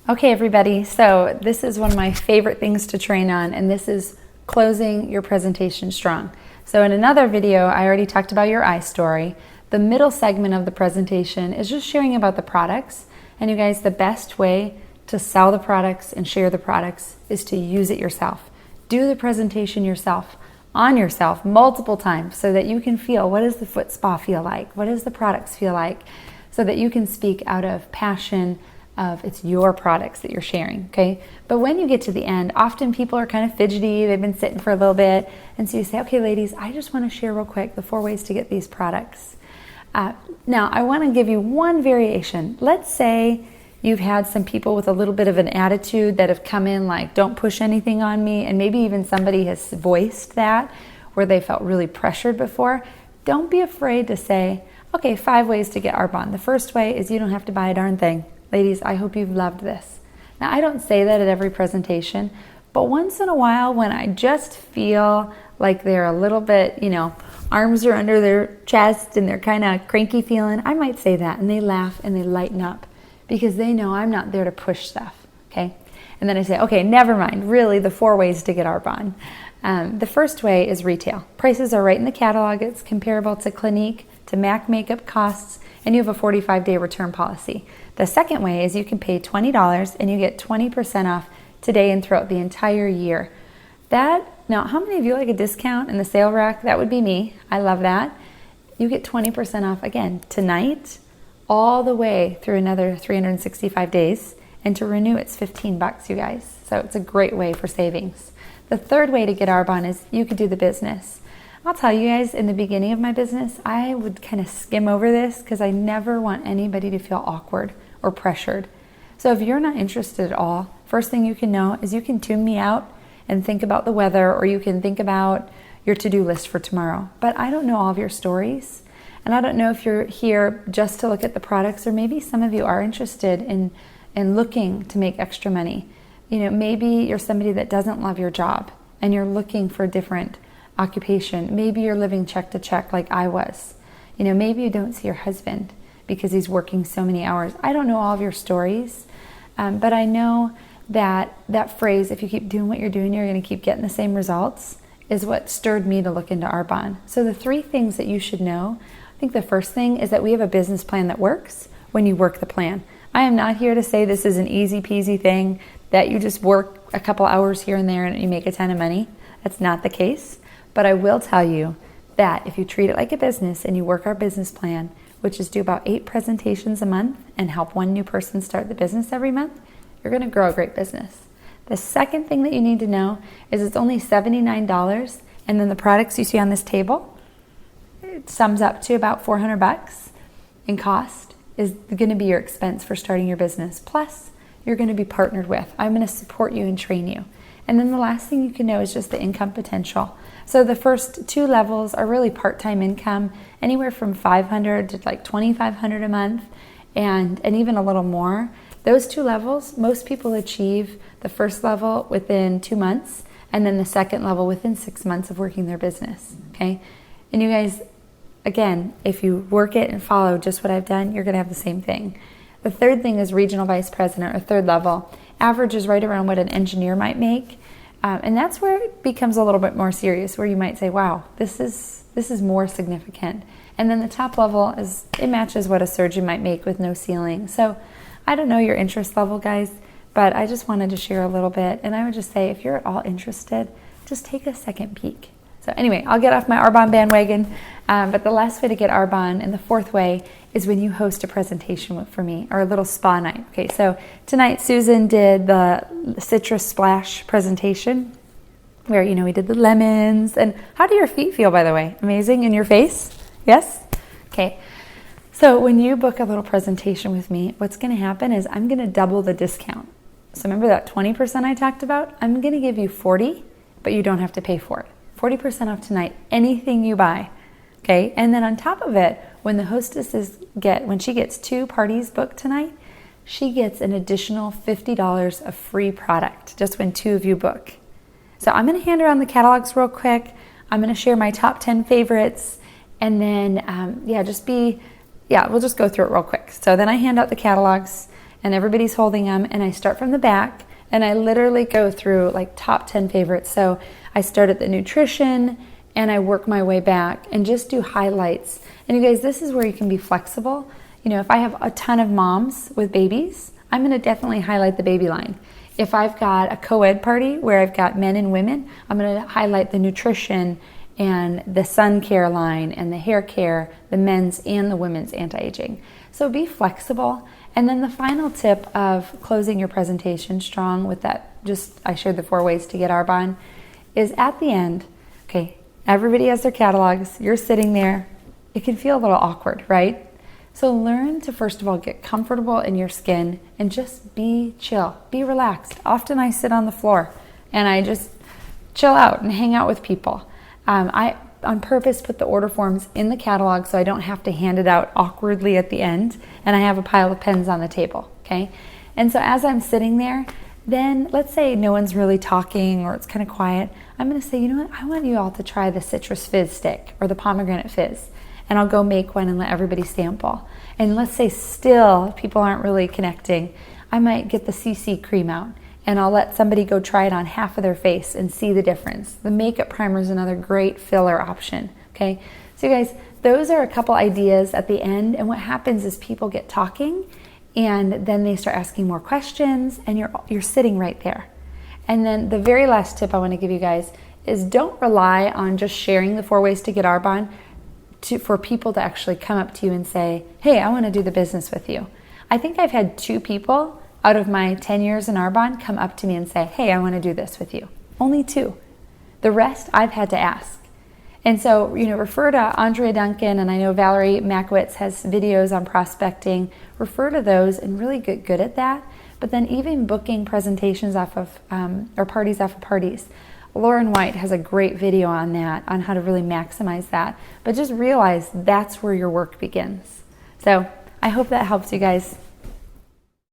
Okay, everybody, so this is one of my favorite things to train on, and this is closing your presentation strong. So in another video, I already talked about your I story. The middle segment of the presentation is just sharing about the products. And you guys, the best way to sell the products and share the products is to use it yourself. Do the presentation yourself, on yourself, multiple times, so that you can feel, what does the foot spa feel like? What does the products feel like? So that you can speak out of passion, of it's your products that you're sharing, okay? But when you get to the end, often people are kind of fidgety, they've been sitting for a little bit, and so you say, okay, ladies, I just want to share real quick the 4 ways to get these products. Now, I want to give you one variation. Let's say you've had some people with a little bit of an attitude that have come in like, don't push anything on me, and maybe even somebody has voiced that where they felt really pressured before. Don't be afraid to say, okay, 5 ways to get Arbonne. The first way is you don't have to buy a darn thing. Ladies, I hope you've loved this. Now, I don't say that at every presentation, but once in a while when I just feel like they're a little bit, arms are under their chest and they're kind of cranky feeling, I might say that, and they laugh and they lighten up because they know I'm not there to push stuff, okay? And then I say, okay, never mind, really the 4 ways to get Arbonne. The first way is retail. Prices are right in the catalog. It's comparable to Clinique, to MAC makeup costs, and you have a 45-day return policy. The second way is you can pay $20 and you get 20% off today and throughout the entire year. Now, how many of you like a discount in the sale rack? That would be me. I love that. You get 20% off again tonight, all the way through another 365 days. And to renew, it's $15, you guys. So it's a great way for savings. The third way to get Arbonne is you could do the business. I'll tell you guys, in the beginning of my business, I would kind of skim over this because I never want anybody to feel awkward or pressured. So if you're not interested at all, first thing you can know is you can tune me out and think about the weather, or you can think about your to-do list for tomorrow. But I don't know all of your stories, and I don't know if you're here just to look at the products, or maybe some of you are interested in looking to make extra money. Maybe you're somebody that doesn't love your job and you're looking for a different occupation. Maybe you're living check to check like I was. Maybe you don't see your husband because he's working so many hours. I don't know all of your stories, but I know that phrase, if you keep doing what you're doing, you're going to keep getting the same results, is what stirred me to look into Arbonne. So the 3 things that you should know, I think the first thing is that we have a business plan that works when you work the plan. I am not here to say this is an easy peasy thing that you just work a couple hours here and there and you make a ton of money. That's not the case. But I will tell you that if you treat it like a business and you work our business plan, which is do about 8 presentations a month and help 1 new person start the business every month, you're going to grow a great business. The second thing that you need to know is it's only $79, and then the products you see on this table, it sums up to about $400 in cost, is going to be your expense for starting your business. Plus, you're going to be partnered with. I'm going to support you and train you. And then the last thing you can know is just the income potential. So the first 2 levels are really part-time income, anywhere from $500 to like $2,500 a month, and even a little more. Those 2 levels, most people achieve the first level within 2 months, and then the second level within 6 months of working their business, okay? And you guys, again, if you work it and follow just what I've done, you're gonna have the same thing. The third thing is regional vice president, or third level. Average is right around what an engineer might make. And that's where it becomes a little bit more serious, where you might say, wow, this is more significant. And then the top level it matches what a surgeon might make with no ceiling. So I don't know your interest level, guys, but I just wanted to share a little bit. And I would just say, if you're at all interested, just take a second peek. So anyway, I'll get off my Arbonne bandwagon. But the last way to get Arbonne, and the 4th way, is when you host a presentation for me, or a little spa night. Okay, so tonight Susan did the citrus splash presentation where, we did the lemons. And how do your feet feel, by the way? Amazing in your face? Yes? Okay. So when you book a little presentation with me, what's going to happen is I'm going to double the discount. So remember that 20% I talked about? I'm going to give you 40, but you don't have to pay for it. 40% off tonight, anything you buy. Okay, and then on top of it, when the hostesses when she gets 2 parties booked tonight, she gets an additional $50 of free product just when 2 of you book. So I'm going to hand around the catalogs real quick. I'm going to share my top 10 favorites, and then we'll just go through it real quick. So then I hand out the catalogs, and everybody's holding them, and I start from the back, and I literally go through like top 10 favorites. So I start at the nutrition, and I work my way back and just do highlights. And you guys, this is where you can be flexible. You know, if I have a ton of moms with babies, I'm going to definitely highlight the baby line. If I've got a co-ed party where I've got men and women, I'm going to highlight the nutrition and the sun care line and the hair care, the men's and the women's anti-aging. So be flexible. And then the final tip of closing your presentation strong with that, I shared the 4 ways to get Arbonne, is at the end, okay, everybody has their catalogs, you're sitting there, it can feel a little awkward, right? So learn to first of all get comfortable in your skin and just be chill, be relaxed. Often I sit on the floor and I just chill out and hang out with people. I on purpose put the order forms in the catalog so I don't have to hand it out awkwardly at the end, and I have a pile of pens on the table, okay? And so as I'm sitting there, then let's say no one's really talking or it's kind of quiet, I'm going to say, you know what, I want you all to try the citrus fizz stick or the pomegranate fizz, and I'll go make one and let everybody sample. And let's say still people aren't really connecting, I might get the CC cream out and I'll let somebody go try it on half of their face and see the difference. The makeup primer is another great filler option, okay? So you guys, those are a couple ideas at the end, and what happens is people get talking and then they start asking more questions and you're sitting right there. And then the very last tip I want to give you guys is don't rely on just sharing the 4 ways to get Arbonne for people to actually come up to you and say, hey, I want to do the business with you. I think I've had 2 people out of my 10 years in Arbonne come up to me and say, hey, I want to do this with you. Only 2. The rest I've had to ask. And so, you know, refer to Andrea Duncan, and I know Valerie Makowitz has videos on prospecting. Refer to those and really get good at that. But then even booking presentations off of, or parties off of parties. Lauren White has a great video on that, on how to really maximize that. But just realize that's where your work begins. So I hope that helps you guys.